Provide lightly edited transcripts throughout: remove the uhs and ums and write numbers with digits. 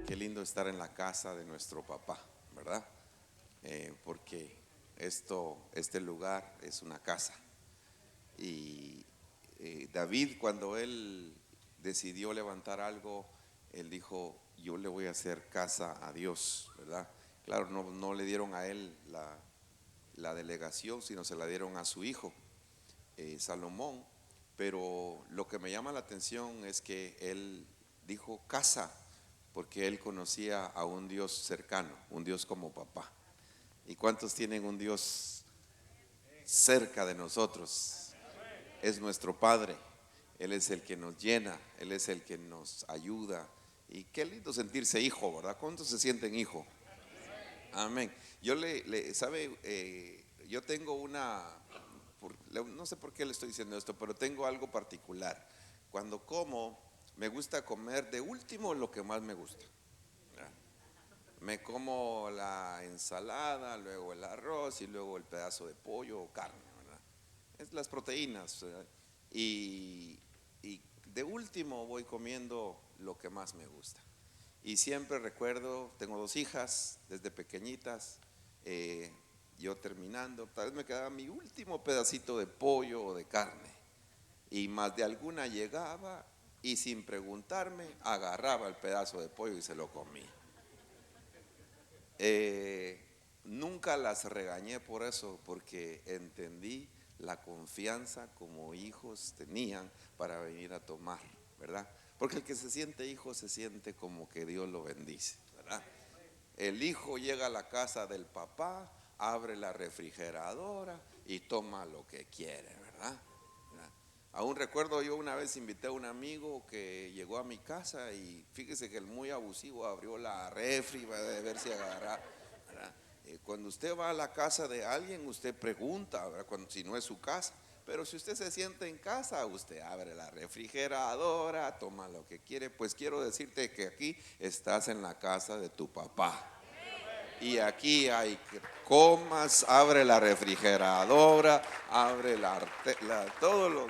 Qué lindo estar en la casa de nuestro papá, ¿verdad? Porque este lugar es una casa. Y David, cuando él decidió levantar algo, él dijo: yo le voy a hacer casa a Dios, ¿verdad? Claro, no le dieron a él la delegación, sino se la dieron a su hijo, Salomón. Pero lo que me llama la atención es que él dijo casa, porque él conocía a un Dios cercano, un Dios como papá. ¿Y cuántos tienen un Dios cerca de nosotros? Es nuestro Padre. Él es el que nos llena, Él es el que nos ayuda. Y qué lindo sentirse hijo, ¿verdad? ¿Cuántos se sienten hijo? Amén. Yo ¿sabe? Yo tengo no sé por qué le estoy diciendo esto, pero tengo algo particular. Cuando como, me gusta comer de último lo que más me gusta. Me como la ensalada, luego el arroz y luego el pedazo de pollo o carne, ¿verdad? Es las proteínas, ¿verdad? Y, y de último voy comiendo lo que más me gusta. Y siempre recuerdo, tengo dos hijas desde pequeñitas, eh, yo terminando, tal vez me quedaba mi último pedacito de pollo o de carne. Y más de alguna llegaba y sin preguntarme agarraba el pedazo de pollo y se lo comía. Eh, Nunca las regañé por eso, porque entendí la confianza como hijos tenían para venir a tomar, ¿verdad? Porque el que se siente hijo se siente como que Dios lo bendice, ¿verdad? El hijo llega a la casa del papá, abre la refrigeradora y toma lo que quiere, ¿verdad? ¿Verdad? Aún recuerdo, yo una vez invité a un amigo que llegó a mi casa y fíjese que el muy abusivo abrió la refri para ver si agarra, ¿verdad? Cuando usted va a la casa de alguien, usted pregunta, ¿verdad? Si no es su casa. Pero si usted se siente en casa, usted abre la refrigeradora, toma lo que quiere. Pues quiero decirte que aquí estás en la casa de tu papá. Y aquí hay que comas, abre la refrigeradora, abre todo lo,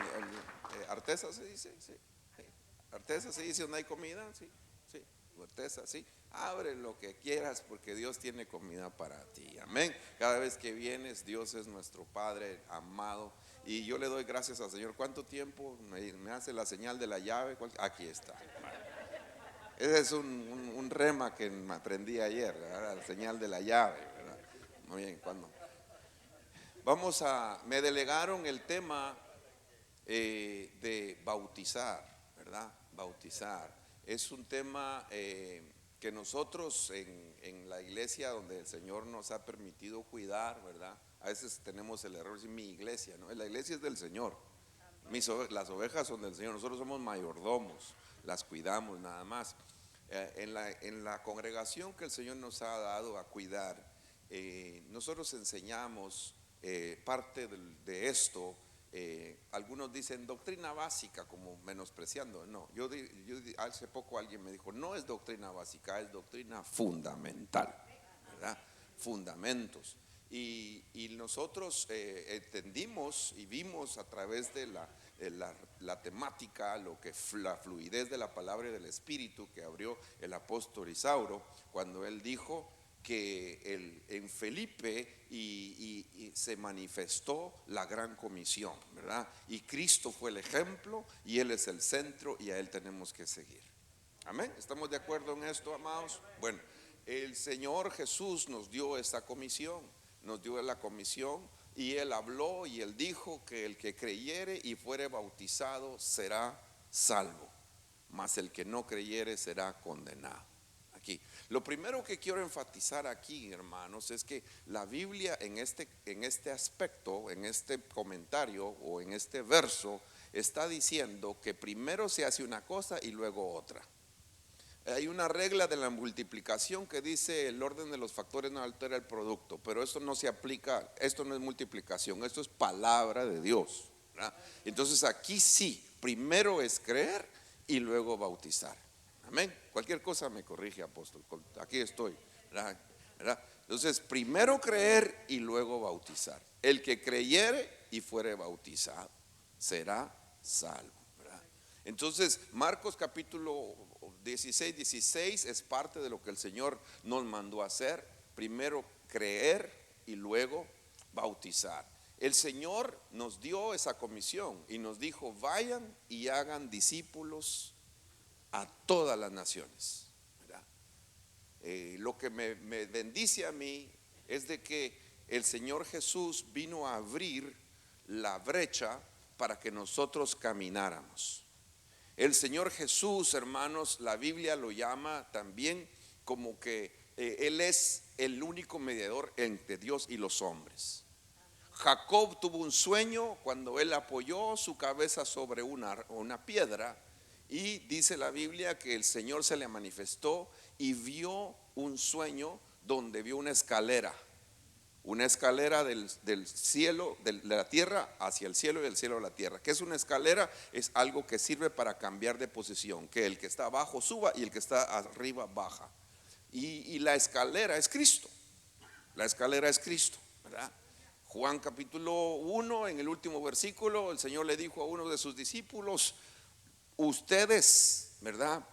artesa se dice, sí, sí. Artesa se dice donde hay comida, sí, sí, artesa, sí. Abre lo que quieras porque Dios tiene comida para ti, amén. Cada vez que vienes, Dios es nuestro Padre amado. Y yo le doy gracias al Señor. ¿Cuánto tiempo me hace la señal de la llave? Aquí está. Ese es un rema que me aprendí ayer, ¿verdad? La señal de la llave, ¿verdad? Muy bien, me delegaron el tema de bautizar, ¿verdad? Bautizar. Es un tema que nosotros en la iglesia donde el Señor nos ha permitido cuidar, ¿verdad? A veces tenemos el error de decir mi iglesia, ¿no? La iglesia es del Señor. Las ovejas son del Señor, nosotros somos mayordomos, las cuidamos nada más. En la congregación que el Señor nos ha dado a cuidar, nosotros enseñamos parte de esto. Algunos dicen doctrina básica, como menospreciando. No, hace poco alguien me dijo: no es doctrina básica, es doctrina fundamental, ¿verdad? Fundamentos. Y nosotros entendimos y vimos a través de la temática, la fluidez de la palabra y del Espíritu que abrió el apóstol Isauro, cuando él dijo que en Felipe y se manifestó la gran comisión, ¿verdad? Y Cristo fue el ejemplo y Él es el centro y a Él tenemos que seguir. Amén. ¿Estamos de acuerdo en esto, amados? Bueno, el Señor Jesús nos dio esta comisión, nos dio la comisión y Él habló y Él dijo que el que creyere y fuere bautizado será salvo, mas el que no creyere será condenado. Aquí, lo primero que quiero enfatizar aquí, hermanos, es que la Biblia en este aspecto, en este comentario o en este verso, está diciendo que primero se hace una cosa y luego otra. Hay una regla de la multiplicación que dice: el orden de los factores no altera el producto, pero esto no se aplica, esto no es multiplicación, esto es palabra de Dios, ¿verdad? Entonces aquí sí, primero es creer y luego bautizar. Amén. Cualquier cosa me corrige, apóstol, aquí estoy, ¿verdad? ¿verdad? Entonces primero creer y luego bautizar. El que creyere y fuere bautizado será salvo, ¿verdad? Entonces Marcos capítulo 16:16 es parte de lo que el Señor nos mandó a hacer. Primero creer y luego bautizar. El Señor nos dio esa comisión y nos dijo: vayan y hagan discípulos a todas las naciones, ¿verdad? Lo que me bendice a mí es de que el Señor Jesús vino a abrir la brecha para que nosotros camináramos. El Señor Jesús, hermanos, la Biblia lo llama también como que Él es el único mediador entre Dios y los hombres. Jacob tuvo un sueño cuando él apoyó su cabeza sobre una piedra, y dice la Biblia que el Señor se le manifestó y vio un sueño donde vio una escalera del cielo, de la tierra hacia el cielo y del cielo a la tierra. ¿Qué es una escalera? Es algo que sirve para cambiar de posición, que el que está abajo suba y el que está arriba baja. Y la escalera es Cristo. La escalera es Cristo, ¿verdad? Juan capítulo 1, en el último versículo, el Señor le dijo a uno de sus discípulos: ustedes, ¿verdad?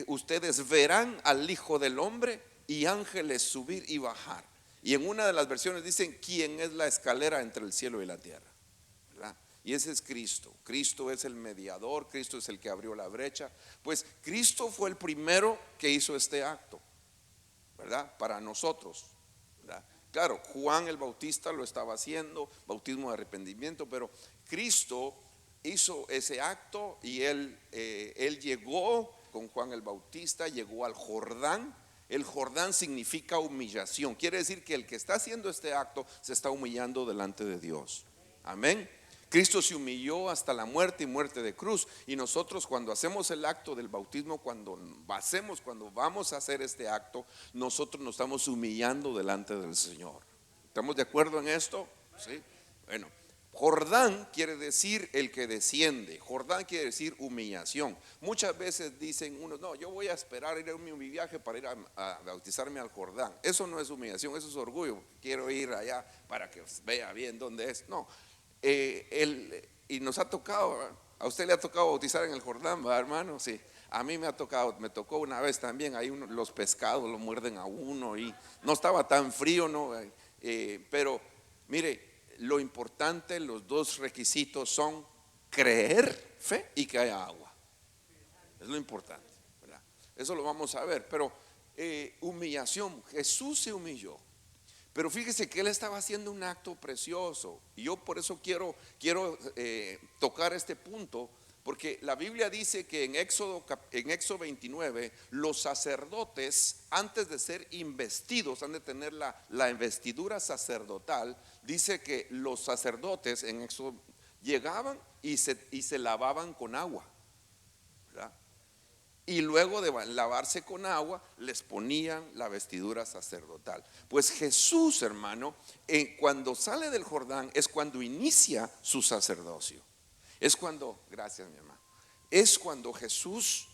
Ustedes verán al Hijo del Hombre y ángeles subir y bajar. Y en una de las versiones dicen: ¿quién es la escalera entre el cielo y la tierra? ¿Verdad? Y ese es Cristo. Cristo es el mediador, Cristo es el que abrió la brecha. Pues Cristo fue el primero que hizo este acto, ¿verdad? Para nosotros, ¿verdad? Claro, Juan el Bautista lo estaba haciendo, bautismo de arrepentimiento, pero Cristo hizo ese acto y él llegó con Juan el Bautista, llegó al Jordán. El Jordán significa humillación, quiere decir que el que está haciendo este acto se está humillando delante de Dios. Amén. Cristo se humilló hasta la muerte y muerte de cruz, y nosotros cuando hacemos el acto del bautismo, cuando vamos a hacer este acto, nosotros nos estamos humillando delante del Señor. ¿Estamos de acuerdo en esto? Sí. Bueno, Jordán quiere decir el que desciende. Jordán quiere decir humillación. Muchas veces dicen unos: no, yo voy a esperar ir a mi viaje para ir a bautizarme al Jordán. Eso no es humillación, eso es orgullo. Quiero ir allá para que vea bien dónde es. No. Y nos ha tocado, a usted le ha tocado bautizar en el Jordán, ¿verdad, hermano? Sí, a mí me tocó una vez también. Ahí los pescados lo muerden a uno y no estaba tan frío, ¿no? Pero mire, lo importante, los dos requisitos son creer, fe y que haya agua. Es lo importante, ¿verdad? Eso lo vamos a ver. Pero humillación, Jesús se humilló. Pero fíjese que él estaba haciendo un acto precioso, y yo por eso quiero tocar este punto, porque la Biblia dice que en Éxodo 29, los sacerdotes, antes de ser investidos, han de tener la investidura sacerdotal. Dice que los sacerdotes en Éxodo llegaban y se lavaban con agua, ¿verdad? Y luego de lavarse con agua, les ponían la vestidura sacerdotal. Pues Jesús, hermano, cuando sale del Jordán es cuando inicia su sacerdocio. Es cuando, gracias mi hermano, es cuando Jesús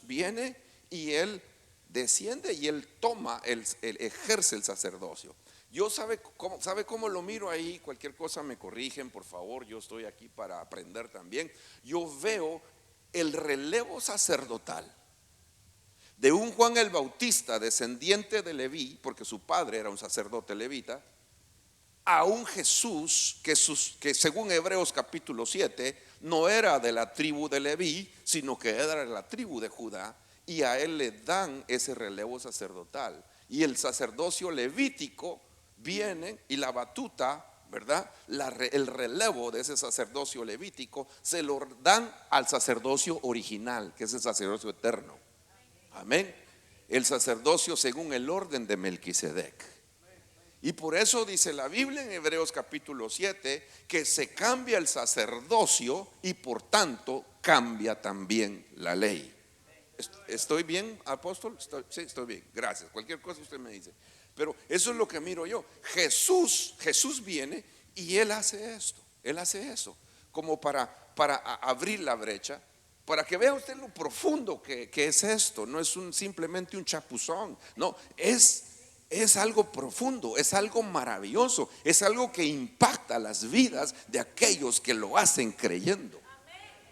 viene y él desciende y él ejerce el sacerdocio. Yo sabe cómo lo miro ahí. Cualquier cosa me corrigen, por favor. Yo estoy aquí para aprender también. Yo veo el relevo sacerdotal de un Juan el Bautista, descendiente de Leví, porque su padre era un sacerdote levita, a un Jesús que según Hebreos capítulo 7 no era de la tribu de Leví, sino que era de la tribu de Judá, y a él le dan ese relevo sacerdotal. Y el sacerdocio levítico viene y la batuta, ¿verdad? El relevo de ese sacerdocio levítico se lo dan al sacerdocio original, que es el sacerdocio eterno. Amén. El sacerdocio según el orden de Melquisedec. Y por eso dice la Biblia en Hebreos capítulo 7 que se cambia el sacerdocio y por tanto cambia también la ley. ¿Estoy bien, apóstol? Sí, estoy bien, gracias. Cualquier cosa usted me dice. Pero eso es lo que miro yo. Jesús viene y él hace esto. Él hace eso como para abrir la brecha, para que vea usted lo profundo que es esto. No es simplemente un chapuzón. No, es algo profundo, es algo maravilloso, es algo que impacta las vidas de aquellos que lo hacen creyendo.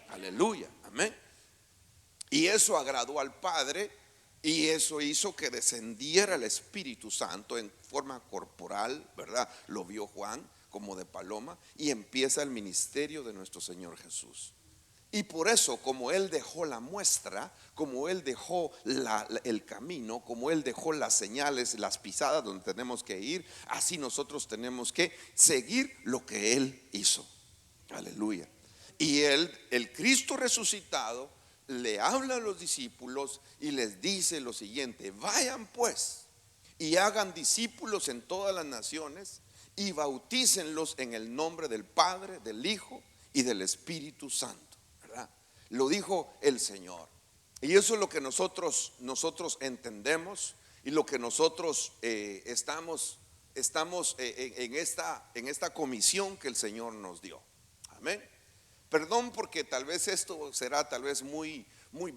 Aleluya, amén. Y eso agradó al Padre, y eso hizo que descendiera el Espíritu Santo en forma corporal, ¿verdad? Lo vio Juan como de paloma, y empieza el ministerio de nuestro Señor Jesús. Y por eso, como Él dejó la muestra, como Él dejó el camino, como Él dejó las señales, las pisadas donde tenemos que ir, así nosotros tenemos que seguir lo que Él hizo. Aleluya. Y Él, el Cristo resucitado, le habla a los discípulos y les dice lo siguiente: vayan pues y hagan discípulos en todas las naciones y bautícenlos en el nombre del Padre, del Hijo y del Espíritu Santo. Lo dijo el Señor. Y eso es lo que nosotros entendemos, y lo que nosotros estamos en esta comisión que el Señor nos dio. Amén. Perdón porque tal vez esto será tal vez muy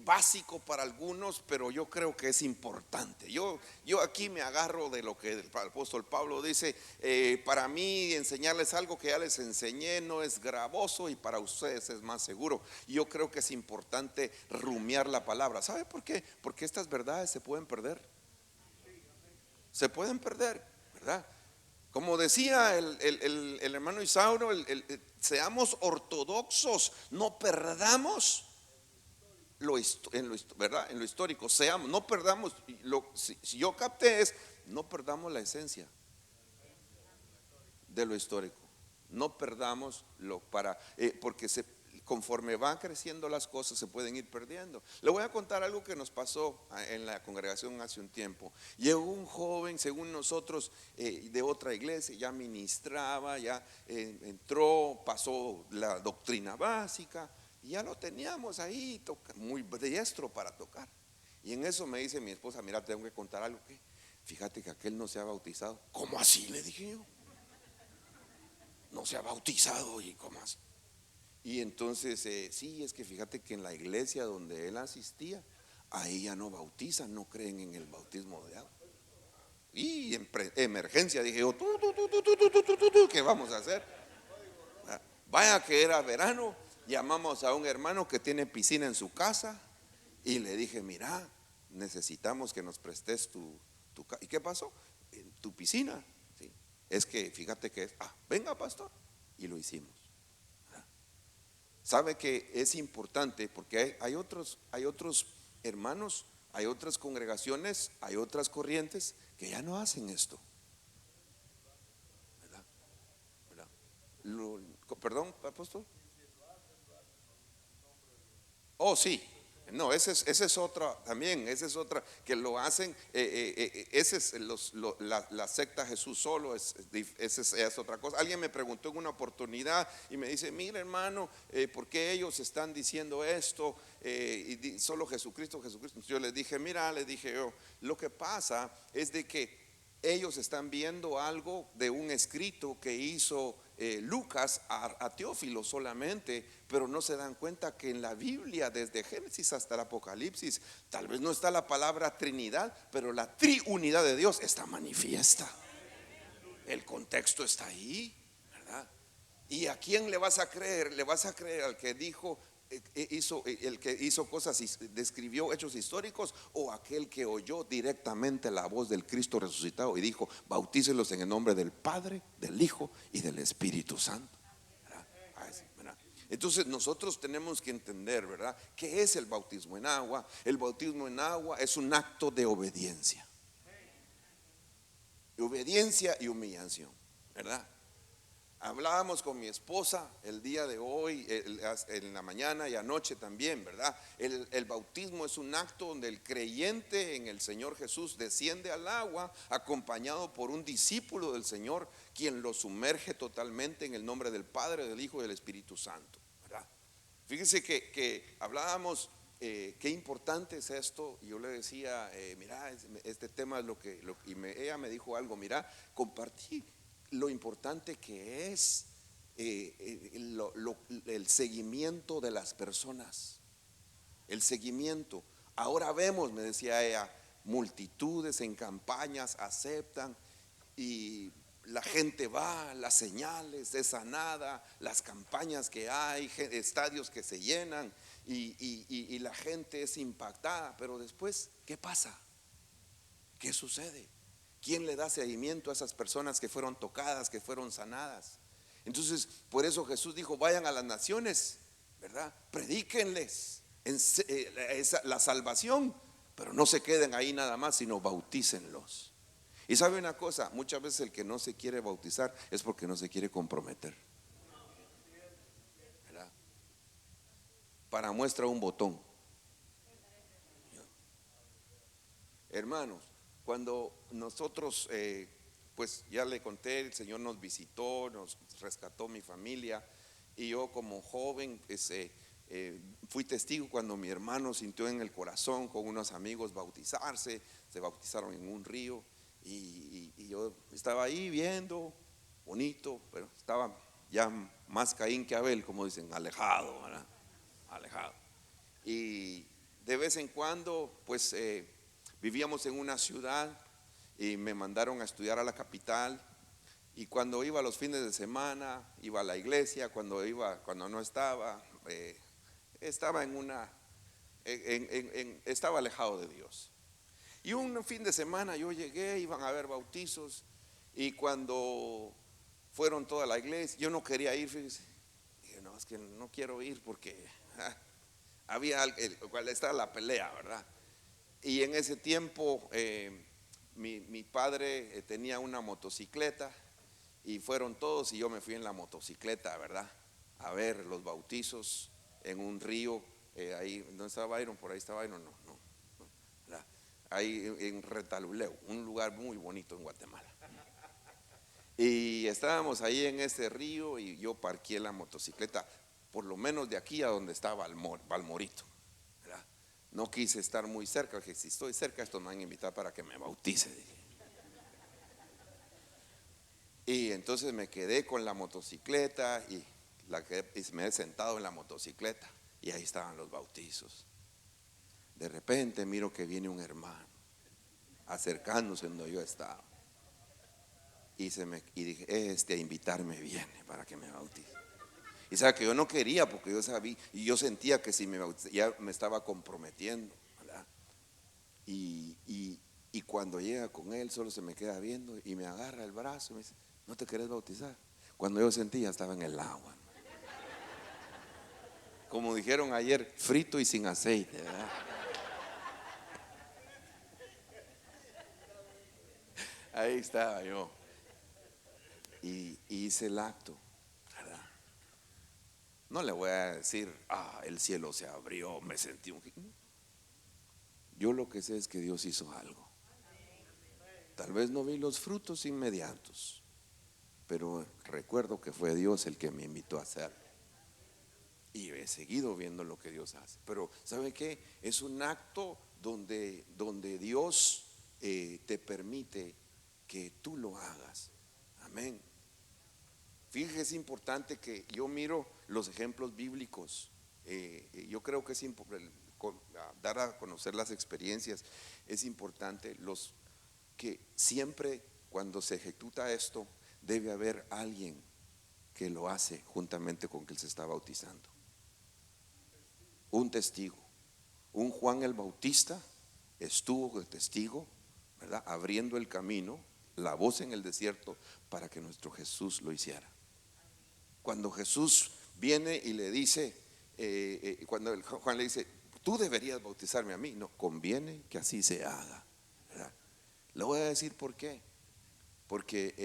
básico para algunos, pero yo creo que es importante. Yo aquí me agarro de lo que el apóstol Pablo dice: para mí enseñarles algo que ya les enseñé no es gravoso, y para ustedes es más seguro. Yo creo que es importante rumiar la palabra. ¿Sabe por qué? Porque estas verdades se pueden perder. Se pueden perder, ¿verdad? Como decía el hermano Isauro, seamos ortodoxos, no perdamos ¿verdad? En lo histórico, no perdamos si yo capté no perdamos la esencia de lo histórico. No perdamos porque conforme van creciendo las cosas se pueden ir perdiendo. Le voy a contar algo que nos pasó en la congregación hace un tiempo. Llegó un joven, según nosotros, de otra iglesia, ya ministraba, ya entró, pasó la doctrina básica, y ya lo teníamos ahí, muy diestro para tocar. Y en eso me dice mi esposa: mira, tengo que contar algo. ¿Qué? Fíjate que aquel no se ha bautizado. ¿Cómo así? Le dije yo. No se ha bautizado. ¿Y cómo así? Y entonces, sí, es que fíjate que en la iglesia donde él asistía, ahí ya no bautizan, no creen en el bautismo de agua. Y en emergencia dije yo: ¿qué vamos a hacer? Vaya que era verano, llamamos a un hermano que tiene piscina en su casa y le dije: mira, necesitamos que nos prestes tu casa. ¿Y qué pasó? En tu piscina. ¿Sí? Es que fíjate que venga, pastor. Y lo hicimos. Sabe que es importante porque hay otros hermanos, hay otras congregaciones, hay otras corrientes que ya no hacen esto, ¿verdad? Perdón, apóstol. Oh, sí. No, esa es otra también, esa es otra que lo hacen. Esa es la secta Jesús solo, esa es otra cosa. Alguien me preguntó en una oportunidad y me dice: mira, hermano, ¿por qué ellos están diciendo esto? Solo Jesucristo. Yo les dije: mira, yo, lo que pasa es de que ellos están viendo algo de un escrito que hizo Lucas a Teófilo solamente, pero no se dan cuenta que en la Biblia, desde Génesis hasta el Apocalipsis, tal vez no está la palabra Trinidad, pero la triunidad de Dios está manifiesta. El contexto está ahí, ¿verdad? ¿Y a quién le vas a creer? ¿Le vas a creer al que dijo, el que hizo cosas y describió hechos históricos, o aquel que oyó directamente la voz del Cristo resucitado y dijo: bautícelos en el nombre del Padre, del Hijo y del Espíritu Santo? ¿Verdad? Entonces nosotros tenemos que entender, ¿verdad?, qué es el bautismo en agua. El bautismo en agua es un acto de obediencia y humillación, ¿verdad? Hablábamos con mi esposa el día de hoy, en la mañana y anoche también, ¿verdad? El bautismo es un acto donde el creyente en el Señor Jesús desciende al agua acompañado por un discípulo del Señor, quien lo sumerge totalmente en el nombre del Padre, del Hijo y del Espíritu Santo, ¿verdad? Fíjense que hablábamos, qué importante es esto. Y yo le decía: mira, este tema es ella me dijo algo: mira, compartí lo importante que es el seguimiento de las personas. El seguimiento. Ahora vemos, me decía ella, multitudes en campañas aceptan, y la gente va, las señales de sanada, las campañas que hay, estadios que se llenan y la gente es impactada. Pero después, ¿qué pasa? ¿Qué sucede? ¿Quién le da seguimiento a esas personas que fueron tocadas, que fueron sanadas? Entonces, por eso Jesús dijo: vayan a las naciones, ¿verdad? Predíquenles la salvación, pero no se queden ahí nada más, sino bautícenlos. Y sabe una cosa, muchas veces el que no se quiere bautizar es porque no se quiere comprometer, ¿verdad? Para muestra un botón. Hermanos, cuando nosotros, pues ya le conté, el Señor nos visitó, nos rescató mi familia, y yo como joven fui testigo cuando mi hermano sintió en el corazón con unos amigos bautizarse. Se bautizaron en un río y yo estaba ahí viendo, bonito, pero estaba ya más Caín que Abel, como dicen, alejado, ¿verdad? Alejado. Y de vez en cuando, pues vivíamos en una ciudad y me mandaron a estudiar a la capital. Y cuando iba los fines de semana, iba a la iglesia. Cuando no estaba, estaba estaba alejado de Dios. Y un fin de semana yo llegué, iban a haber bautizos, y cuando fueron toda la iglesia, yo no quería ir, fíjese. Dije: no, es que no quiero ir porque había cual estaba la pelea, ¿verdad? Y en ese tiempo mi padre tenía una motocicleta y fueron todos, y yo me fui en la motocicleta, ¿verdad? A ver los bautizos en un río, ahí, ¿dónde estaba Byron? Por ahí estaba Byron, no, ¿verdad? Ahí en Retaluleu, un lugar muy bonito en Guatemala. Y estábamos ahí en ese río y yo parqué la motocicleta, por lo menos de aquí a donde estaba Balmorito, ¿verdad? No quise estar muy cerca, dije: si estoy cerca, estos me van a invitar para que me bautice, dije. Y entonces me quedé con la motocicleta y me he sentado en la motocicleta, y ahí estaban los bautizos. De repente miro que viene un hermano acercándose donde yo estaba, y dije: a invitarme viene para que me bautice. Y sabe que yo no quería, porque yo sabía y yo sentía que si me bautizaba, ya me estaba comprometiendo, ¿verdad? Y cuando llega con él, solo se me queda viendo y me agarra el brazo y me dice: ¿no te querés bautizar? Cuando yo sentía, estaba en el agua, como dijeron ayer, frito y sin aceite, ¿verdad? Ahí estaba yo y hice el acto, ¿verdad? No le voy a decir: el cielo se abrió, me sentí un... Yo lo que sé es que Dios hizo algo. Tal vez no vi los frutos inmediatos, pero recuerdo que fue Dios el que me invitó a hacerlo. Y he seguido viendo lo que Dios hace. Pero ¿sabe qué? Es un acto donde Dios te permite que tú lo hagas. Amén. Fíjese, es importante que yo miro los ejemplos bíblicos. Yo creo que es dar a conocer las experiencias. Es importante que siempre cuando se ejecuta esto, debe haber alguien que lo hace juntamente con que él se está bautizando. Un testigo. Un Juan el Bautista estuvo de testigo, ¿verdad? Abriendo el camino, la voz en el desierto, para que nuestro Jesús lo hiciera. Cuando Jesús viene y le dice, cuando Juan le dice: tú deberías bautizarme a mí, no, conviene que así se haga, ¿verdad? Le voy a decir por qué. Porque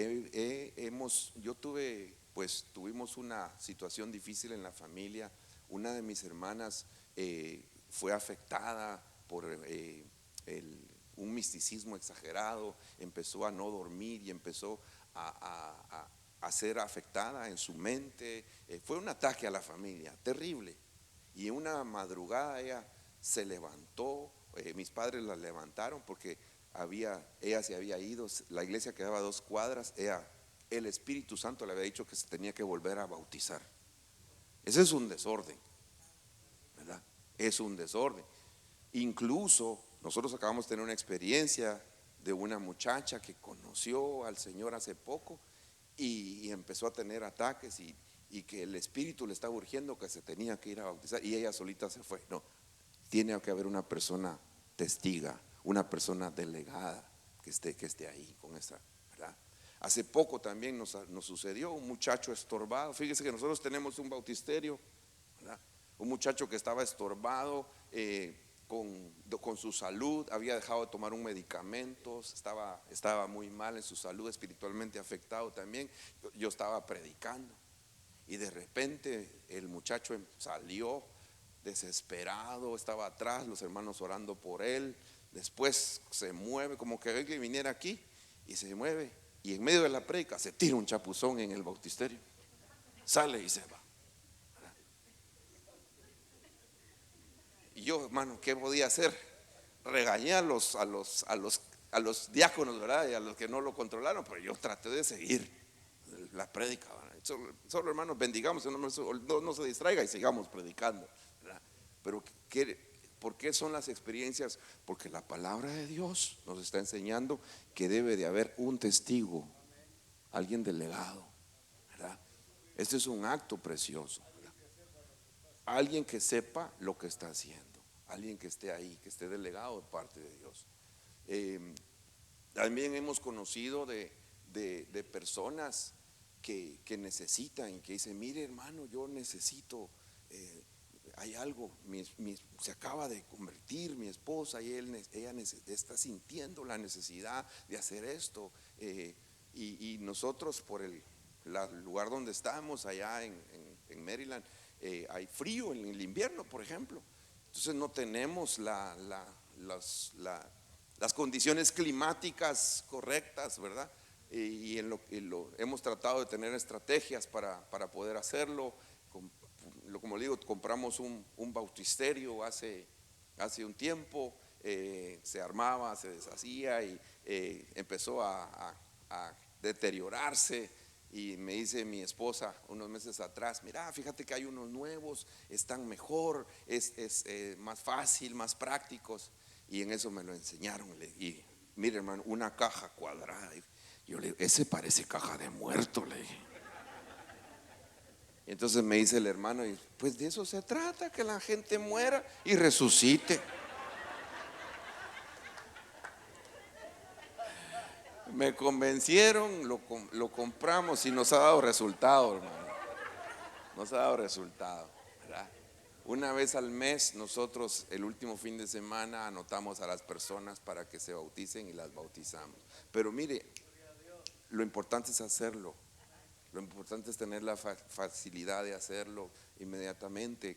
tuvimos una situación difícil en la familia. Una de mis hermanas fue afectada por un misticismo exagerado, empezó a no dormir y empezó a ser afectada en su mente. Fue un ataque a la familia terrible. Y en una madrugada ella se levantó, mis padres la levantaron porque ella se había ido, la iglesia quedaba a 2 cuadras, el Espíritu Santo le había dicho que se tenía que volver a bautizar. Ese es un desorden, ¿verdad? Es un desorden. Incluso nosotros acabamos de tener una experiencia de una muchacha que conoció al Señor hace poco y empezó a tener ataques y que el Espíritu le estaba urgiendo que se tenía que ir a bautizar y ella solita se fue. No, tiene que haber una persona testiga, una persona delegada que esté ahí con esa, ¿verdad? Hace poco también nos sucedió un muchacho estorbado. Fíjese que nosotros tenemos un bautisterio, ¿verdad? Un muchacho que estaba estorbado con su salud, había dejado de tomar un medicamento, estaba muy mal en su salud, espiritualmente afectado también. Yo estaba predicando y de repente el muchacho salió desesperado, estaba atrás, los hermanos orando por él. Después se mueve, como que alguien viniera aquí, y se mueve, y en medio de la prédica se tira un chapuzón en el bautisterio, sale y se va. Y yo, hermano, ¿qué podía hacer? Regañé a los diáconos, ¿verdad? Y a los que no lo controlaron, pero yo traté de seguir la prédica, ¿verdad? Solo, hermanos, bendigamos, no se distraiga y sigamos predicando, ¿verdad? Pero ¿por qué son las experiencias? Porque la palabra de Dios nos está enseñando que debe de haber un testigo, alguien delegado, ¿verdad? Este es un acto precioso, ¿verdad? Alguien que sepa lo que está haciendo, alguien que esté ahí, que esté delegado de parte de Dios. También hemos conocido de personas que necesitan y que dicen: mire, hermano, yo necesito, hay algo, se acaba de convertir mi esposa y ella está sintiendo la necesidad de hacer esto, y nosotros por el lugar donde estamos allá en Maryland, hay frío en el invierno, por ejemplo. Entonces no tenemos las condiciones climáticas correctas, ¿verdad? Y hemos tratado de tener estrategias para poder hacerlo. Como le digo, compramos un bautisterio hace un tiempo, se armaba, se deshacía y empezó a deteriorarse. Y me dice mi esposa unos meses atrás: mira, fíjate que hay unos nuevos, están mejor, es más fácil, más prácticos. Y en eso me lo enseñaron. Y mire, hermano, una caja cuadrada. Yo le digo: ese parece caja de muerto, le dije. Y entonces me dice el hermano: y pues de eso se trata, que la gente muera y resucite. Me convencieron, lo compramos y nos ha dado resultado, hermano. Nos ha dado resultado, ¿verdad? Una vez al mes nosotros el último fin de semana anotamos a las personas para que se bauticen y las bautizamos. Pero mire, lo importante es hacerlo. Lo importante es tener la facilidad de hacerlo inmediatamente,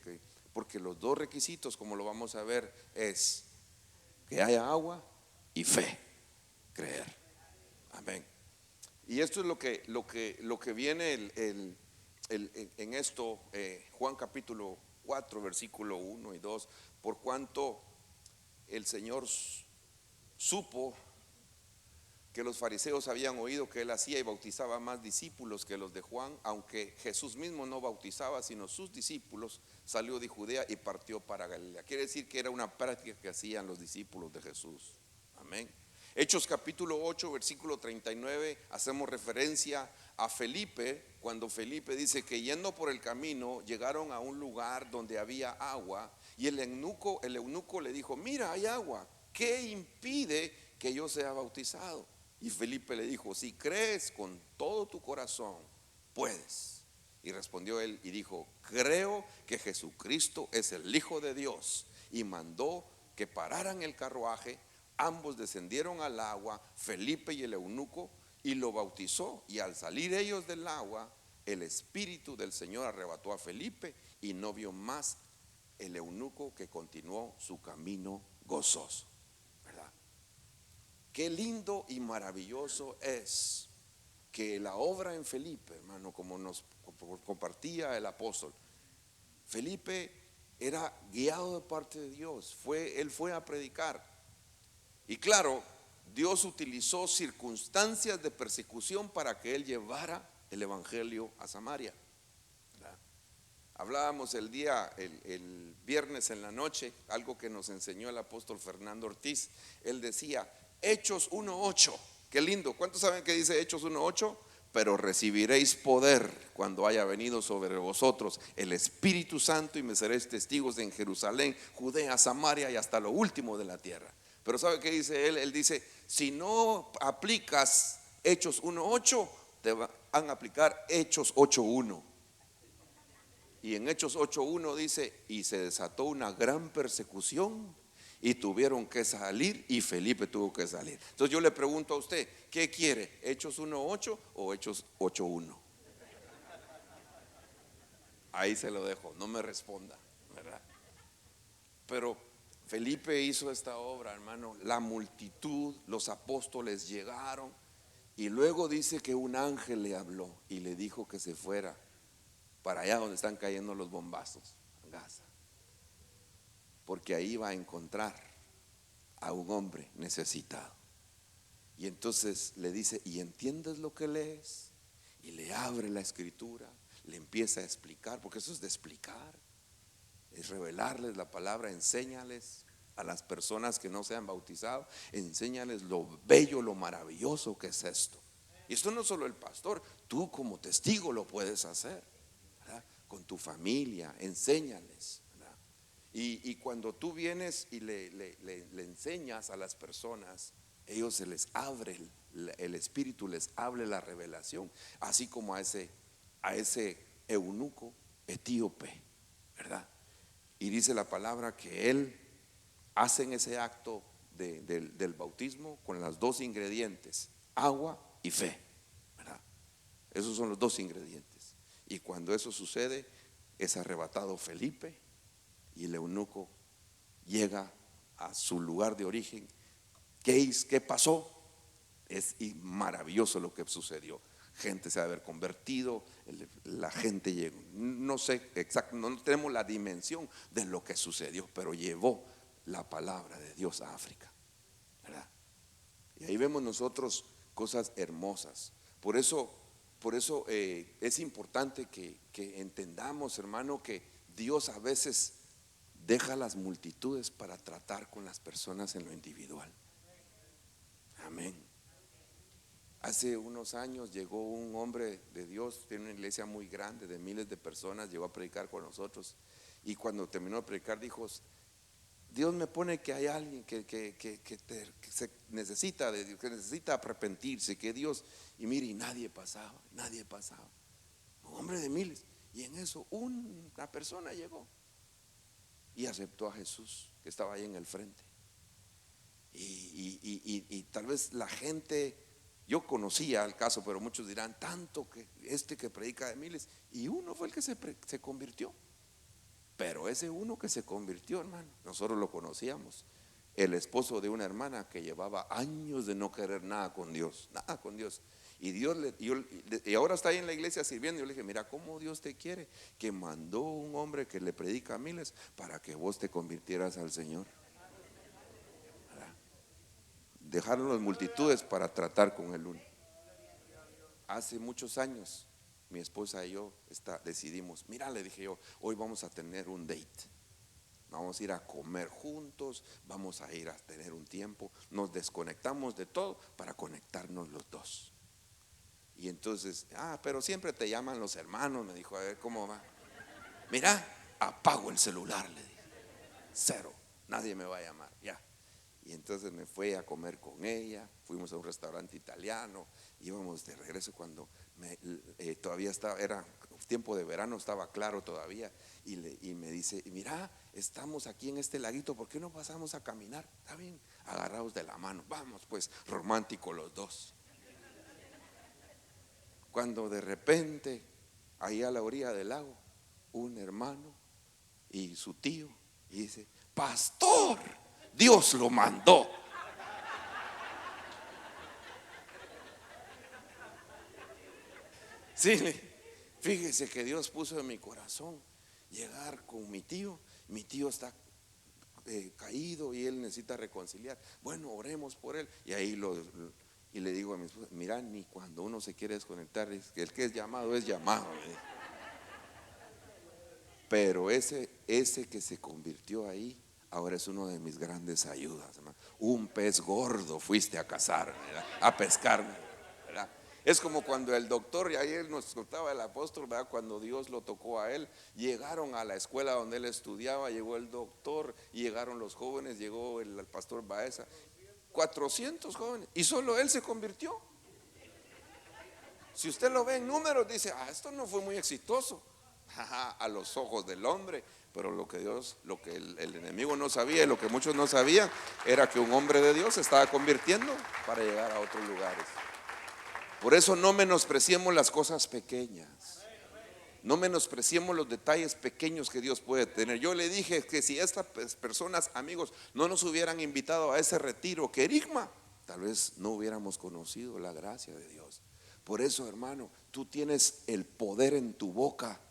porque los dos requisitos, como lo vamos a ver, es que haya agua y fe, creer. Amén. Y esto es lo que viene en esto, Juan capítulo 4, versículo 1 y 2. Por cuanto el Señor supo que los fariseos habían oído que él hacía y bautizaba más discípulos que los de Juan, aunque Jesús mismo no bautizaba sino sus discípulos, salió de Judea y partió para Galilea. Quiere decir que era una práctica que hacían los discípulos de Jesús. Amén. Hechos capítulo 8, versículo 39, hacemos referencia a Felipe, cuando Felipe dice que yendo por el camino llegaron a un lugar donde había agua, y el eunuco le dijo: mira, hay agua, ¿qué impide que yo sea bautizado? Y Felipe le dijo: si crees con todo tu corazón, puedes. Y respondió él y dijo: creo que Jesucristo es el Hijo de Dios. Y mandó que pararan el carruaje. Ambos descendieron al agua, Felipe y el eunuco, y lo bautizó. Y al salir ellos del agua, el Espíritu del Señor arrebató a Felipe, y no vio más el eunuco, que continuó su camino gozoso. ¿Verdad? Qué lindo y maravilloso es que la obra en Felipe, hermano, como nos compartía el apóstol, Felipe era guiado de parte de Dios. Él fue a predicar. Y claro, Dios utilizó circunstancias de persecución para que él llevara el evangelio a Samaria. ¿Verdad? Hablábamos el viernes en la noche, algo que nos enseñó el apóstol Fernando Ortiz. Él decía Hechos 1:8. Qué lindo. ¿Cuántos saben que dice Hechos 1:8? Pero recibiréis poder cuando haya venido sobre vosotros el Espíritu Santo y me seréis testigos en Jerusalén, Judea, Samaria y hasta lo último de la tierra. Pero ¿sabe qué dice él? Él dice, si no aplicas Hechos 1:8, te van a aplicar Hechos 8:1. Y en Hechos 8:1 dice, y se desató una gran persecución y tuvieron que salir y Felipe tuvo que salir. Entonces yo le pregunto a usted, ¿qué quiere? ¿Hechos 1:8 o Hechos 8:1? Ahí se lo dejo, no me responda, ¿verdad? Pero Felipe hizo esta obra, hermano. La multitud, los apóstoles llegaron y luego dice que un ángel le habló y le dijo que se fuera para allá donde están cayendo los bombazos, Gaza, porque ahí va a encontrar a un hombre necesitado. Y entonces le dice, ¿y entiendes lo que lees? Y le abre la escritura, le empieza a explicar, porque eso es de explicar, es revelarles la palabra, enséñales a las personas que no se han bautizado, enséñales lo bello, lo maravilloso que es esto. Y esto no solo el pastor, tú como testigo lo puedes hacer, ¿verdad? Con tu familia, enséñales, ¿verdad? Y cuando tú vienes y le enseñas a las personas, ellos se les abre el Espíritu, les abre la revelación, así como a ese eunuco etíope, ¿verdad? Y dice la palabra que él hacen ese acto del bautismo con los dos ingredientes, agua y fe, ¿verdad? Esos son los dos ingredientes. Y cuando eso sucede, es arrebatado Felipe y el eunuco llega a su lugar de origen. ¿Qué pasó? Es maravilloso lo que sucedió. Gente se ha de haber convertido, la gente llegó, no sé exacto, no tenemos la dimensión de lo que sucedió, pero llevó la palabra de Dios a África, ¿verdad? Y ahí vemos nosotros cosas hermosas. Por eso es importante que entendamos, hermano, que Dios a veces deja las multitudes para tratar con las personas en lo individual. Amén. Hace unos años llegó un hombre de Dios, tiene una iglesia muy grande de miles de personas, llegó a predicar con nosotros y cuando terminó de predicar dijo, Dios me pone que hay alguien que se necesita de Dios, que necesita arrepentirse, que Dios, y mire, y nadie pasaba, un hombre de miles, y en eso una persona llegó y aceptó a Jesús, que estaba ahí en el frente. Y tal vez la gente, yo conocía el caso, pero muchos dirán, tanto que que predica de miles, y uno fue el que se convirtió. Pero ese uno que se convirtió, hermano, nosotros lo conocíamos, el esposo de una hermana que llevaba años de no querer nada con Dios, nada con Dios. Y Dios y ahora está ahí en la iglesia sirviendo. Yo le dije, mira cómo Dios te quiere, que mandó un hombre que le predica a miles para que vos te convirtieras al Señor. Dejaron las multitudes para tratar con el uno. Hace muchos años mi esposa y yo decidimos, mira, le dije yo, hoy vamos a tener un date, vamos a ir a comer juntos, vamos a ir a tener un tiempo, nos desconectamos de todo para conectarnos los dos. Y entonces, pero siempre te llaman los hermanos, me dijo, a ver cómo va. Mira, apago el celular, le dije, cero, nadie me va a llamar, ya. Y entonces me fui a comer con ella, fuimos a un restaurante italiano, íbamos de regreso cuando todavía era tiempo de verano, estaba claro todavía, y me dice, mira, estamos aquí en este laguito, ¿por qué no pasamos a caminar? Está bien, agarrados de la mano, vamos pues, románticos los dos. Cuando de repente, ahí a la orilla del lago, un hermano y su tío, y dice, pastor, Dios lo mandó. Sí, fíjese que Dios puso en mi corazón llegar con mi tío. Mi tío está caído y él necesita reconciliar. Bueno, oremos por él. Y ahí y le digo a mi esposa, mira, ni cuando uno se quiere desconectar, el que es llamado es llamado. Pero ese que se convirtió ahí, ahora es uno de mis grandes ayudas, hermano. Un pez gordo fuiste a cazar, ¿verdad? A pescarme, ¿verdad? Es como cuando el doctor, y ayer nos contaba el apóstol, ¿verdad? Cuando Dios lo tocó a él, llegaron a la escuela donde él estudiaba, llegó el doctor, y llegaron los jóvenes, llegó el pastor Baeza, 400 jóvenes, y solo él se convirtió. Si usted lo ve en números, dice, esto no fue muy exitoso a los ojos del hombre. Pero lo que el enemigo no sabía, y lo que muchos no sabían, era que un hombre de Dios se estaba convirtiendo para llegar a otros lugares. Por eso no menospreciemos las cosas pequeñas, no menospreciemos los detalles pequeños que Dios puede tener. Yo le dije que si estas personas, amigos, no nos hubieran invitado a ese retiro querigma, tal vez no hubiéramos conocido la gracia de Dios. Por eso, hermano, tú tienes el poder en tu boca.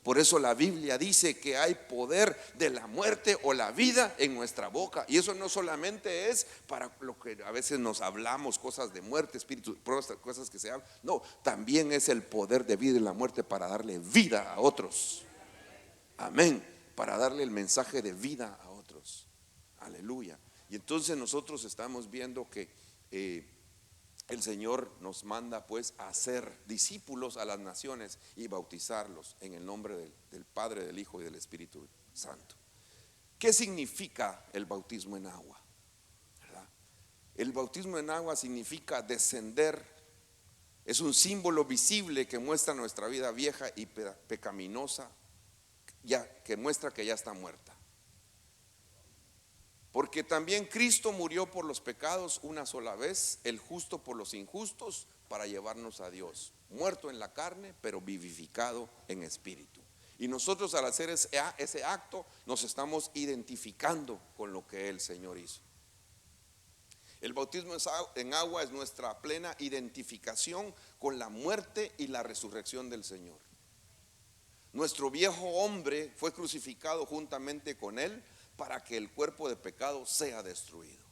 Por eso la Biblia dice que hay poder de la muerte o la vida en nuestra boca. Y eso no solamente es para lo que a veces nos hablamos, cosas de muerte, espíritu, cosas que se hablan. No, también es el poder de vida y la muerte para darle vida a otros. Amén. Para darle el mensaje de vida a otros. Aleluya. Y entonces nosotros estamos viendo que el Señor nos manda pues a hacer discípulos a las naciones y bautizarlos en el nombre del Padre, del Hijo y del Espíritu Santo. ¿Qué significa el bautismo en agua? ¿Verdad? El bautismo en agua significa descender. Es un símbolo visible que muestra nuestra vida vieja y pecaminosa, que muestra que ya está muerta. Porque también Cristo murió por los pecados una sola vez, el justo por los injustos, para llevarnos a Dios. Muerto en la carne, pero vivificado en espíritu. Y nosotros al hacer ese acto nos estamos identificando con lo que el Señor hizo. El bautismo en agua es nuestra plena identificación con la muerte y la resurrección del Señor. Nuestro viejo hombre fue crucificado juntamente con Él para que el cuerpo de pecado sea destruido.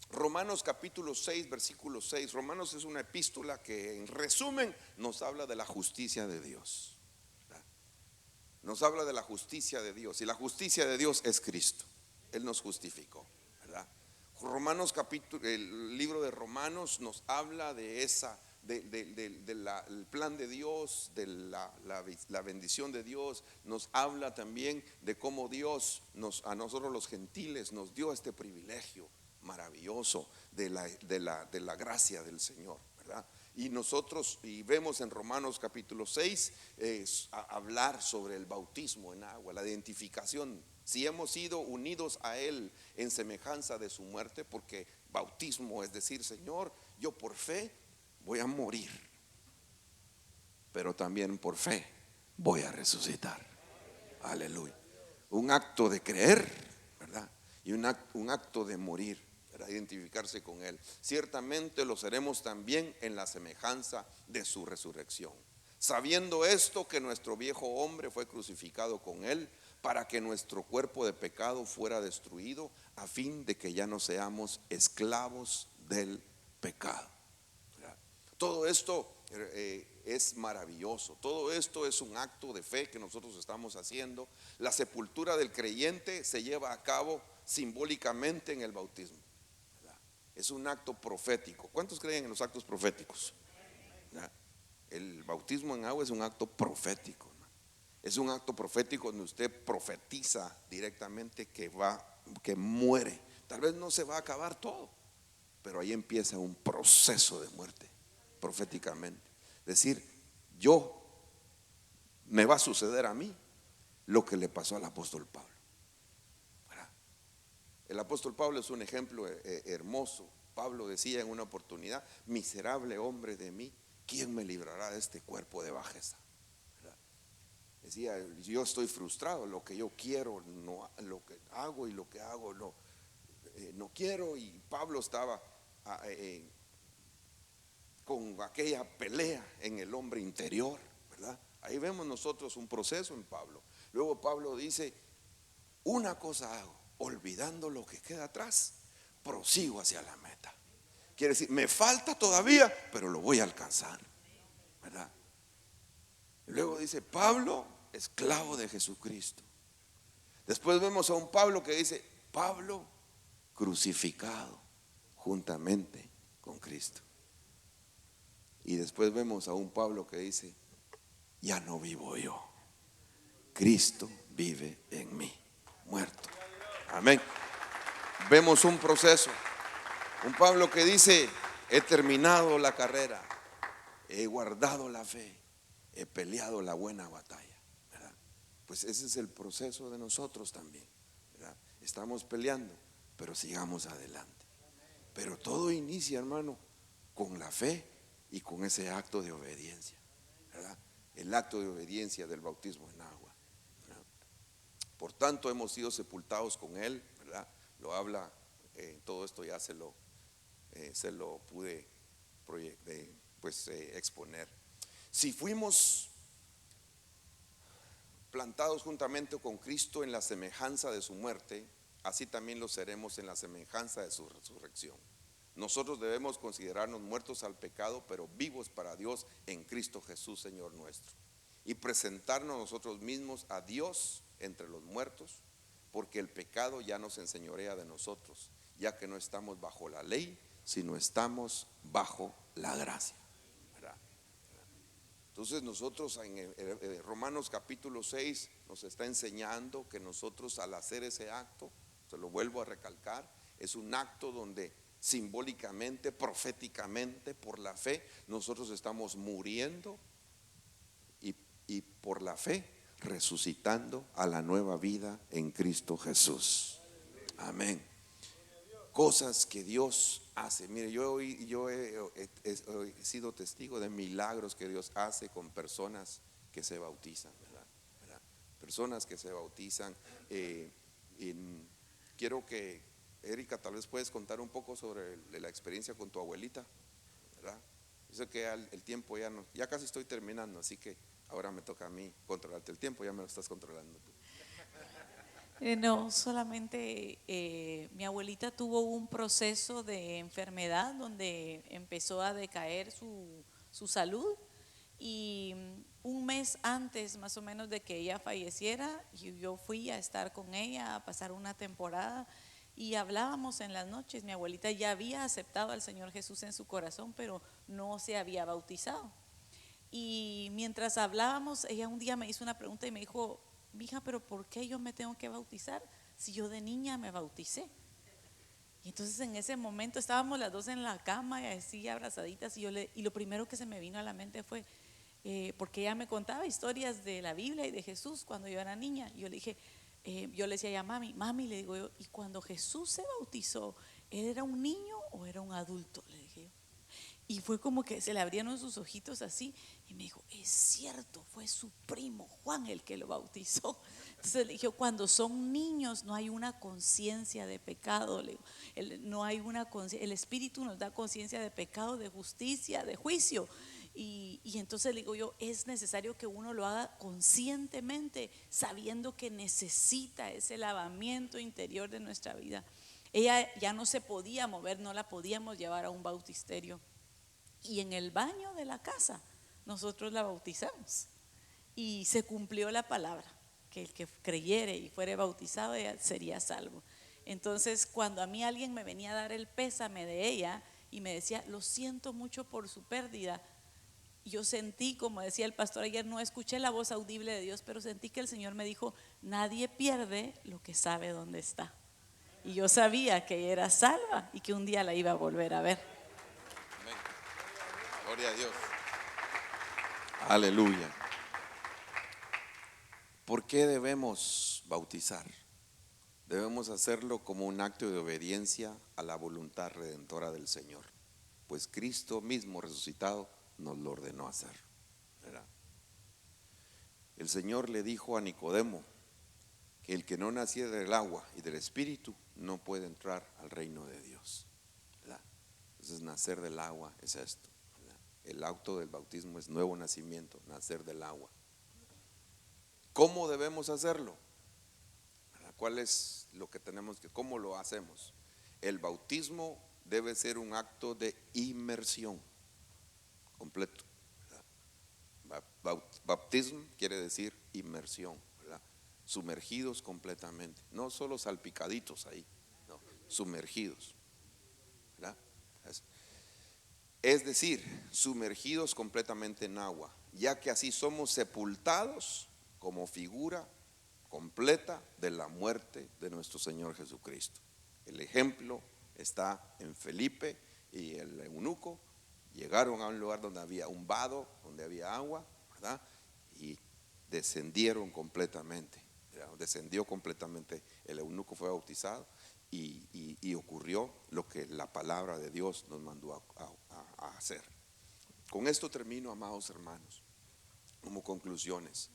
Romanos capítulo 6, versículo 6. Romanos es una epístola que en resumen nos habla de la justicia de Dios. Nos habla de la justicia de Dios, y la justicia de Dios es Cristo. Él nos justificó, ¿verdad? Romanos capítulo, el libro de Romanos nos habla de esa el plan de Dios, de la bendición de Dios. Nos habla también de cómo Dios a nosotros los gentiles nos dio este privilegio maravilloso de la gracia del Señor, ¿verdad? Y nosotros, y vemos en Romanos capítulo 6 hablar sobre el bautismo en agua, la identificación. Si hemos sido unidos a Él en semejanza de su muerte, porque bautismo es decir, Señor, yo por fe voy a morir, pero también por fe voy a resucitar. Aleluya. Un acto de creer, ¿verdad? Y un acto de morir, para identificarse con Él. Ciertamente lo seremos también en la semejanza de su resurrección. Sabiendo esto, que nuestro viejo hombre fue crucificado con Él, para que nuestro cuerpo de pecado fuera destruido, a fin de que ya no seamos esclavos del pecado. Todo esto es maravilloso. Todo esto es un acto de fe que nosotros estamos haciendo. La sepultura del creyente se lleva a cabo simbólicamente en el bautismo, ¿verdad? Es un acto profético. ¿Cuántos creen en los actos proféticos? ¿Verdad? El bautismo en agua es un acto profético, ¿no? Es un acto profético donde usted profetiza directamente que muere. Tal vez no se va a acabar todo, pero ahí empieza un proceso de muerte proféticamente. Decir, me va a suceder a mí lo que le pasó al apóstol Pablo, ¿verdad? El apóstol Pablo es un ejemplo hermoso. Pablo decía en una oportunidad: miserable hombre de mí, ¿quién me librará de este cuerpo de bajeza? ¿Verdad? Decía, yo estoy frustrado, lo que yo quiero no, lo que hago, y lo que hago no quiero. Y Pablo estaba con aquella pelea en el hombre interior, ¿verdad? Ahí vemos nosotros un proceso en Pablo. Luego Pablo dice: una cosa hago, olvidando lo que queda atrás, prosigo hacia la meta. Quiere decir, me falta todavía, pero lo voy a alcanzar, ¿verdad? Y luego dice: Pablo, esclavo de Jesucristo. Después vemos a un Pablo que dice, Pablo crucificado juntamente con Cristo. Y después vemos a un Pablo que dice, ya no vivo yo, Cristo vive en mí, muerto. Amén. Vemos un proceso. Un Pablo que dice, he terminado la carrera, he guardado la fe, he peleado la buena batalla, ¿verdad? Pues ese es el proceso de nosotros también, ¿verdad? Estamos peleando, pero sigamos adelante. Pero todo inicia, hermano, con la fe y con ese acto de obediencia, ¿verdad? El acto de obediencia del bautismo en agua, ¿verdad? Por tanto, hemos sido sepultados con Él, ¿verdad? Lo habla, todo esto ya se lo pude exponer. Si fuimos plantados juntamente con Cristo en la semejanza de su muerte, así también lo seremos en la semejanza de su resurrección. Nosotros debemos considerarnos muertos al pecado, pero vivos para Dios en Cristo Jesús, Señor nuestro. Y presentarnos nosotros mismos a Dios entre los muertos, porque el pecado ya nos enseñorea de nosotros, ya que no estamos bajo la ley, sino estamos bajo la gracia, ¿verdad? Entonces nosotros en Romanos capítulo 6 nos está enseñando que nosotros al hacer ese acto, se lo vuelvo a recalcar, es un acto donde simbólicamente, proféticamente, por la fe, nosotros estamos muriendo y por la fe resucitando a la nueva vida en Cristo Jesús. Amén. Cosas que Dios hace. Mire, yo he sido testigo de milagros que Dios hace con personas que se bautizan, ¿verdad? Personas que se bautizan. Quiero que, Erika, tal vez puedes contar un poco sobre la experiencia con tu abuelita, ¿verdad? Yo sé que el tiempo ya casi estoy terminando, así que ahora me toca a mí controlarte el tiempo, ya me lo estás controlando tú. No, solamente mi abuelita tuvo un proceso de enfermedad donde empezó a decaer su salud y un mes antes más o menos de que ella falleciera, yo fui a estar con ella, a pasar una temporada y hablábamos en las noches. Mi abuelita ya había aceptado al Señor Jesús en su corazón, pero no se había bautizado. Y mientras hablábamos, ella un día me hizo una pregunta y me dijo, mija, pero ¿por qué yo me tengo que bautizar si yo de niña me bauticé? Y entonces en ese momento estábamos las dos en la cama y así abrazaditas y lo primero que se me vino a la mente fue, porque ella me contaba historias de la Biblia y de Jesús cuando yo era niña. Y yo le dije, yo le decía ya mami, le digo yo, ¿y cuando Jesús se bautizó, él era un niño o era un adulto? Le dije yo. Y fue como que se le abrieron sus ojitos así y me dijo, es cierto, fue su primo Juan el que lo bautizó. Entonces le dije, cuando son niños no hay una conciencia de pecado, no hay una el Espíritu nos da conciencia de pecado, de justicia, de juicio. Y entonces le digo yo, es necesario que uno lo haga conscientemente, sabiendo que necesita ese lavamiento interior de nuestra vida. Ella ya no se podía mover, no la podíamos llevar a un bautisterio. Y en el baño de la casa nosotros la bautizamos y se cumplió la palabra, que el que creyere y fuere bautizado sería salvo. Entonces cuando a mí alguien me venía a dar el pésame de ella y me decía, lo siento mucho por su pérdida, yo sentí, como decía el pastor ayer, no escuché la voz audible de Dios, pero sentí que el Señor me dijo, nadie pierde lo que sabe dónde está. Y yo sabía que ella era salva y que un día la iba a volver a ver. Amén. Gloria a Dios. Aleluya. ¿Por qué debemos bautizar? Debemos hacerlo como un acto de obediencia a la voluntad redentora del Señor, pues Cristo mismo resucitado nos lo ordenó hacer, ¿verdad? El Señor le dijo a Nicodemo que el que no naciera del agua y del Espíritu no puede entrar al reino de Dios, ¿verdad? Entonces nacer del agua es esto, ¿verdad? El acto del bautismo es nuevo nacimiento, nacer del agua. ¿Cómo debemos hacerlo? ¿Cuál es lo que tenemos que, cómo lo hacemos? El bautismo debe ser un acto de inmersión completo, ¿verdad? Bautismo quiere decir inmersión, ¿verdad? sumergidos completamente, no solo salpicaditos ahí, no, sumergidos, ¿verdad? Es decir, sumergidos completamente en agua, ya que así somos sepultados como figura completa de la muerte de nuestro Señor Jesucristo. El ejemplo está en Felipe y el eunuco. Llegaron a un lugar donde había un vado, donde había agua, ¿verdad? Y descendieron completamente, ¿verdad? Descendió completamente. El eunuco fue bautizado y ocurrió lo que la palabra de Dios nos mandó a hacer. Con esto termino, amados hermanos, como conclusiones.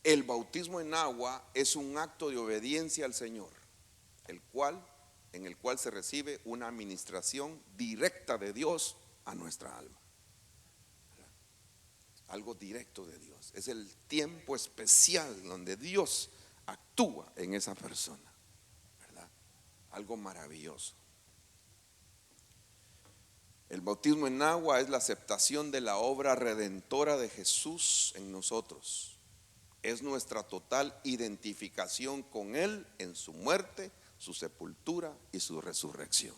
El bautismo en agua es un acto de obediencia al Señor, en el cual se recibe una administración directa de Dios a nuestra alma. Algo directo de Dios. Es el tiempo especial donde Dios actúa en esa persona, ¿verdad? Algo maravilloso. El bautismo en agua es la aceptación de la obra redentora de Jesús en nosotros. Es nuestra total identificación con Él en su muerte, su sepultura y su resurrección.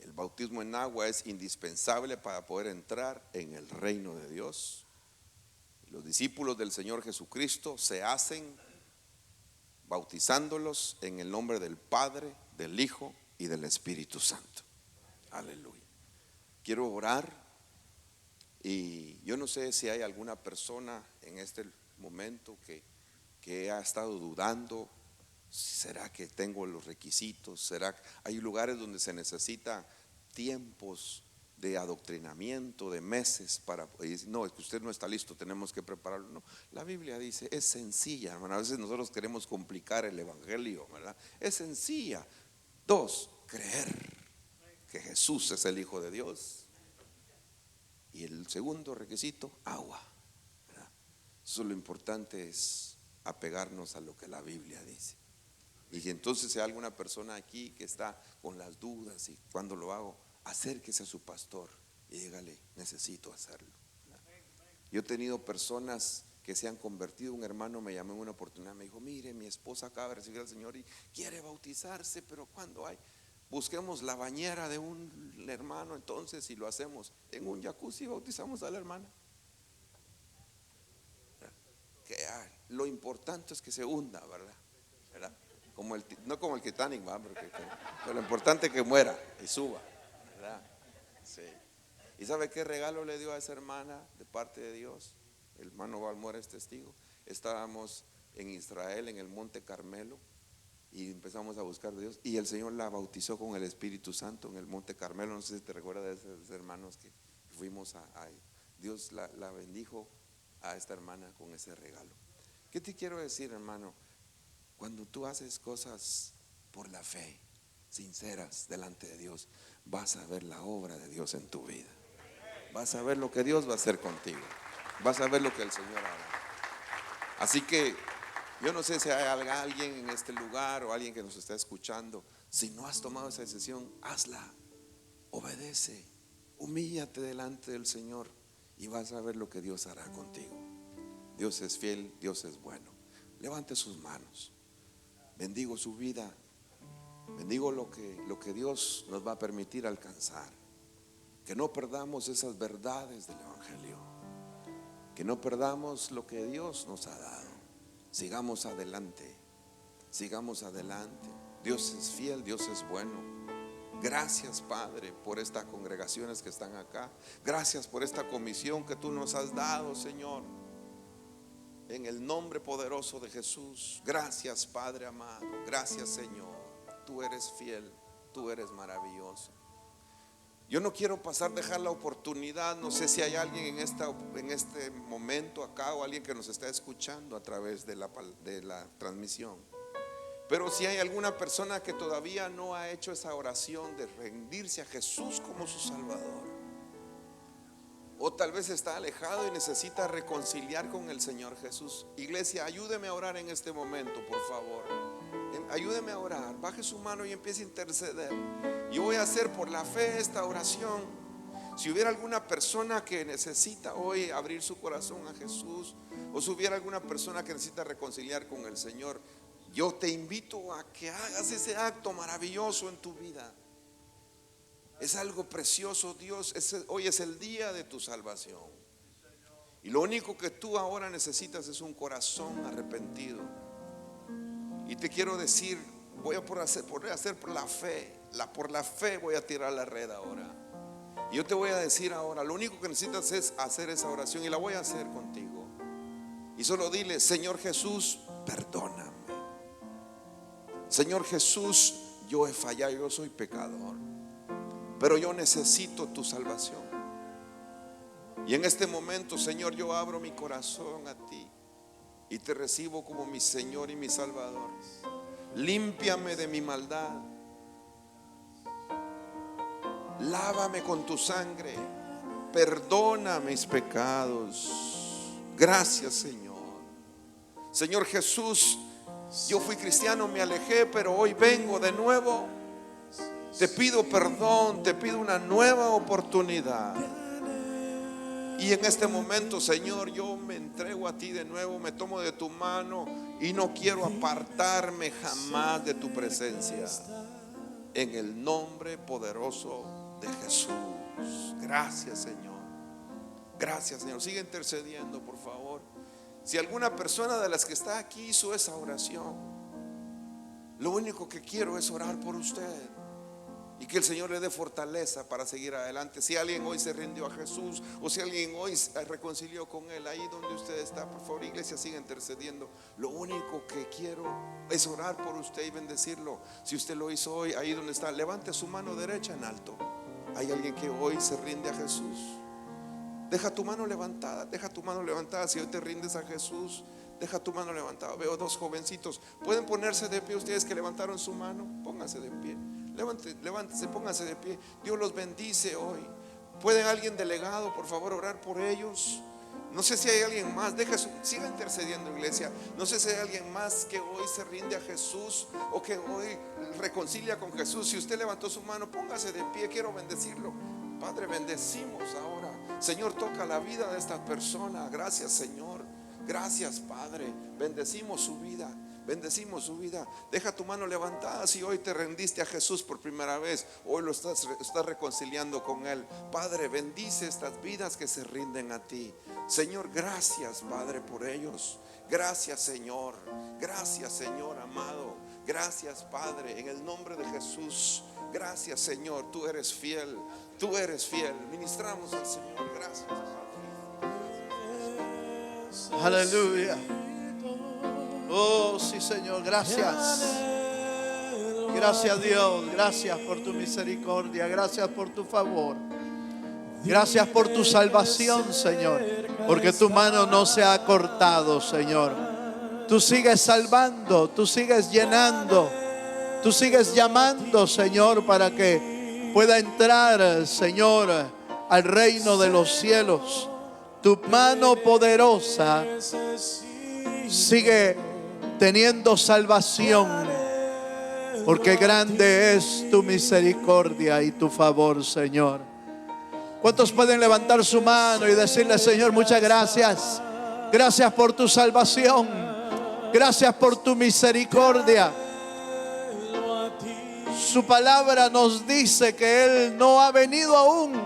El bautismo en agua es indispensable para poder entrar en el reino de Dios. Los discípulos del Señor Jesucristo se hacen bautizándolos en el nombre del Padre, del Hijo y del Espíritu Santo. Aleluya. Quiero orar y yo no sé si hay alguna persona en este momento que ha estado dudando. ¿Será que tengo los requisitos? ¿Será que hay lugares donde se necesita tiempos de adoctrinamiento, de meses para no, es que usted no está listo, tenemos que prepararlo? No, la Biblia dice, es sencilla, hermano. A veces nosotros queremos complicar el evangelio, ¿verdad? Es sencilla. 2, creer que Jesús es el Hijo de Dios. Y el segundo requisito, agua, ¿verdad? Eso, lo importante es apegarnos a lo que la Biblia dice. Y si entonces hay alguna persona aquí que está con las dudas y cuando lo hago, acérquese a su pastor y dígale, necesito hacerlo. Yo he tenido personas que se han convertido. Un hermano me llamó en una oportunidad, me dijo, mire, mi esposa acaba de recibir al Señor y quiere bautizarse, pero ¿cuándo hay? Busquemos la bañera de un hermano entonces y lo hacemos en un jacuzzi y bautizamos a la hermana. Lo importante es que se hunda, ¿verdad? No como el Titanic, ¿verdad? Pero lo importante es que muera y suba, ¿verdad? Sí. ¿Y sabe qué regalo le dio a esa hermana de parte de Dios? El hermano Balmora es testigo. Estábamos en Israel, en el Monte Carmelo, y empezamos a buscar a Dios, y el Señor la bautizó con el Espíritu Santo en el Monte Carmelo. No sé si te recuerdas de esos hermanos que fuimos ahí. Dios la bendijo a esta hermana con ese regalo. ¿Qué te quiero decir, hermano? Cuando tú haces cosas por la fe, sinceras delante de Dios, vas a ver la obra de Dios en tu vida. Vas a ver lo que Dios va a hacer contigo. Vas a ver lo que el Señor hará. Así que yo no sé si hay alguien en este lugar o alguien que nos está escuchando. Si no has tomado esa decisión, hazla. Obedece. Humíllate delante del Señor y vas a ver lo que Dios hará contigo. Dios es fiel, Dios es bueno. Levante sus manos. Bendigo su vida. Bendigo lo que Dios nos va a permitir alcanzar. Que no perdamos esas verdades del evangelio. Que no perdamos lo que Dios nos ha dado. Sigamos adelante. Sigamos adelante. Dios es fiel, Dios es bueno. Gracias, Padre, por estas congregaciones que están acá. Gracias por esta comisión que tú nos has dado, Señor. En el nombre poderoso de Jesús. Gracias, Padre amado. Gracias, Señor. Tú eres fiel, tú eres maravilloso. Yo no quiero dejar la oportunidad. No sé si hay alguien en este momento acá, o alguien que nos está escuchando a través de la transmisión. Pero si hay alguna persona que todavía no ha hecho esa oración de rendirse a Jesús como su Salvador, o tal vez está alejado y necesita reconciliar con el Señor Jesús, iglesia, ayúdeme a orar en este momento, por favor. Ayúdeme a orar. Baje su mano y empiece a interceder. Yo voy a hacer por la fe esta oración. Si hubiera alguna persona que necesita hoy abrir su corazón a Jesús, o si hubiera alguna persona que necesita reconciliar con el Señor, yo te invito a que hagas ese acto maravilloso en tu vida. Es algo precioso, Dios. Hoy es el día de tu salvación. Y lo único que tú ahora necesitas es un corazón arrepentido. Y te quiero decir, voy a hacer por la fe. Por la fe voy a tirar la red ahora. Y yo te voy a decir ahora, lo único que necesitas es hacer esa oración, y la voy a hacer contigo. Y solo dile: Señor Jesús, perdóname. Señor Jesús, yo he fallado, yo soy pecador, pero yo necesito tu salvación. Y en este momento, Señor, yo abro mi corazón a ti y te recibo como mi Señor y mi Salvador. Límpiame de mi maldad, lávame con tu sangre, perdona mis pecados. Gracias, Señor. Señor Jesús, yo fui cristiano, me alejé, pero hoy vengo de nuevo. Te pido perdón, te pido una nueva oportunidad. Y en este momento, Señor, yo me entrego a ti de nuevo, me tomo de tu mano y no quiero apartarme jamás de tu presencia. En el nombre poderoso de Jesús. Gracias, Señor. Gracias, Señor. Sigue intercediendo, por favor. Si alguna persona de las que está aquí hizo esa oración, lo único que quiero es orar por usted y que el Señor le dé fortaleza para seguir adelante. Si alguien hoy se rindió a Jesús, o si alguien hoy se reconcilió con Él, ahí donde usted está, por favor, iglesia, siga intercediendo. Lo único que quiero es orar por usted y bendecirlo. Si usted lo hizo hoy, ahí donde está, levante su mano derecha en alto. Hay alguien que hoy se rinde a Jesús. Deja tu mano levantada, deja tu mano levantada. Si hoy te rindes a Jesús, deja tu mano levantada. Veo dos jovencitos. Pueden ponerse de pie ustedes que levantaron su mano. Pónganse de pie. Levántese, pónganse de pie. Dios los bendice hoy. ¿Pueden alguien delegado, por favor, orar por ellos? No sé si hay alguien más. Siga intercediendo, iglesia. No sé si hay alguien más que hoy se rinde a Jesús o que hoy reconcilia con Jesús. Si usted levantó su mano, póngase de pie. Quiero bendecirlo. Padre, bendecimos ahora. Señor, toca la vida de esta persona. Gracias, Señor. Gracias, Padre. Bendecimos su vida. Bendecimos su vida. Deja tu mano levantada. Si hoy te rendiste a Jesús por primera vez, hoy lo estás reconciliando con Él. Padre, bendice estas vidas que se rinden a ti. Señor, gracias, Padre, por ellos. Gracias, Señor. Gracias, Señor amado. Gracias, Padre, en el nombre de Jesús. Gracias, Señor. Tú eres fiel. Tú eres fiel. Ministramos al Señor. Gracias. Aleluya. Oh, sí, Señor, gracias. Gracias, Dios. Gracias por tu misericordia. Gracias por tu favor. Gracias por tu salvación, Señor. Porque tu mano no se ha cortado, Señor. Tú sigues salvando, tú sigues llenando, tú sigues llamando, Señor, para que pueda entrar, Señor, al reino de los cielos. Tu mano poderosa sigue teniendo salvación, porque grande es tu misericordia y tu favor, Señor. ¿Cuántos pueden levantar su mano y decirle: Señor, muchas gracias? Gracias por tu salvación. Gracias por tu misericordia. Su palabra nos dice que Él no ha venido aún,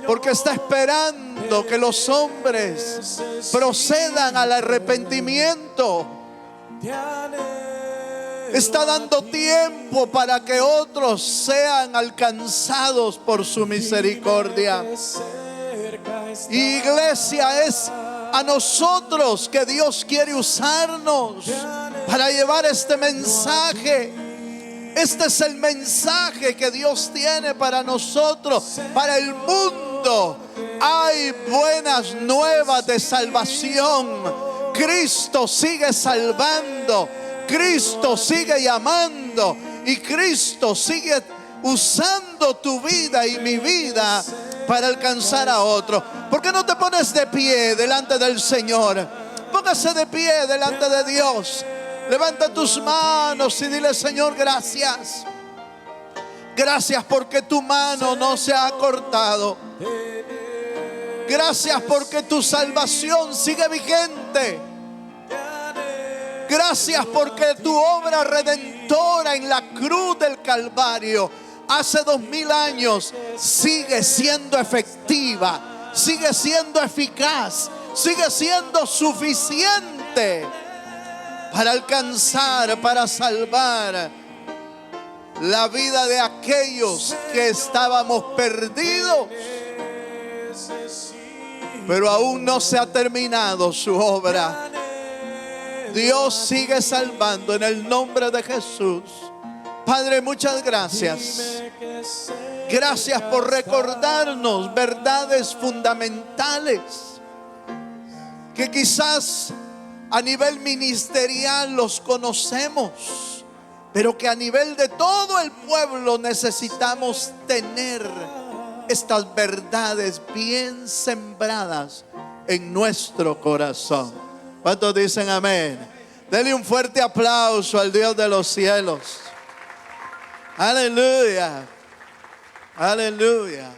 porque está esperando que los hombres procedan al arrepentimiento. Está dando tiempo para que otros sean alcanzados por su misericordia. Iglesia, es a nosotros que Dios quiere usarnos para llevar este mensaje. Este es el mensaje que Dios tiene para nosotros, para el mundo. Hay buenas nuevas de salvación. Cristo sigue salvando, Cristo sigue llamando y Cristo sigue usando tu vida y mi vida para alcanzar a otro. ¿Por qué no te pones de pie delante del Señor? Póngase de pie delante de Dios. Levanta tus manos y dile: Señor, gracias. Gracias porque tu mano no se ha cortado. Gracias porque tu salvación sigue vigente. Gracias porque tu obra redentora en la cruz del Calvario hace 2000 años sigue siendo efectiva, sigue siendo eficaz, sigue siendo suficiente para alcanzar, para salvar la vida de aquellos que estábamos perdidos. Pero aún no se ha terminado su obra. Dios sigue salvando en el nombre de Jesús. Padre, muchas gracias. Gracias por recordarnos verdades fundamentales que quizás a nivel ministerial los conocemos, pero que a nivel de todo el pueblo necesitamos tener estas verdades bien sembradas en nuestro corazón. ¿Cuántos dicen amén? Dele un fuerte aplauso al Dios de los cielos. Aleluya. Aleluya.